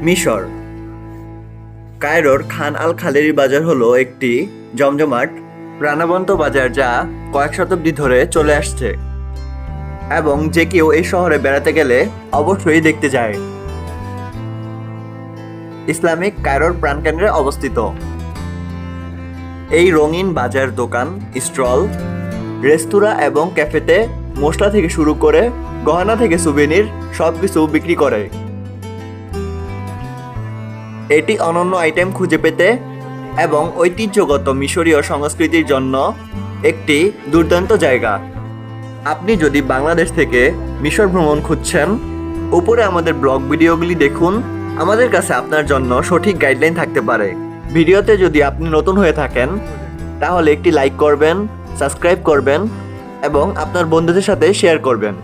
মিশর। কায়রোর খান আল খালিরি বাজার হলো একটি জমজমাট প্রাণবন্ত বাজার যা কয়েক শতাব্দী ধরে চলে আসছে এবং যে কেউ এই শহরে বেড়াতে গেলে অবশ্যই দেখতে যায়। ইসলামিক কায়রোর প্রাণকেন্দ্রে অবস্থিত এই রঙিন বাজার দোকান, স্টল, রেস্তোরাঁ এবং ক্যাফেতে মশলা থেকে শুরু করে গহনা থেকে সুভেনির সবকিছু বিক্রি করে। এটি অনন্য আইটেম খুঁজে পেতে এবং ঐতিহ্যগত মিশরীয় সংস্কৃতির জন্য একটি দুর্দান্ত জায়গা। আপনি যদি বাংলাদেশ থেকে মিশর ভ্রমণ খুঁজছেন, উপরে আমাদের ব্লগ ভিডিওগুলি দেখুন। আমাদের কাছে আপনার জন্য সঠিক গাইডলাইন থাকতে পারে। ভিডিওতে যদি আপনি নতুন হয়ে থাকেন তাহলে একটি লাইক করবেন, সাবস্ক্রাইব করবেন এবং আপনার বন্ধুদের সাথে শেয়ার করবেন।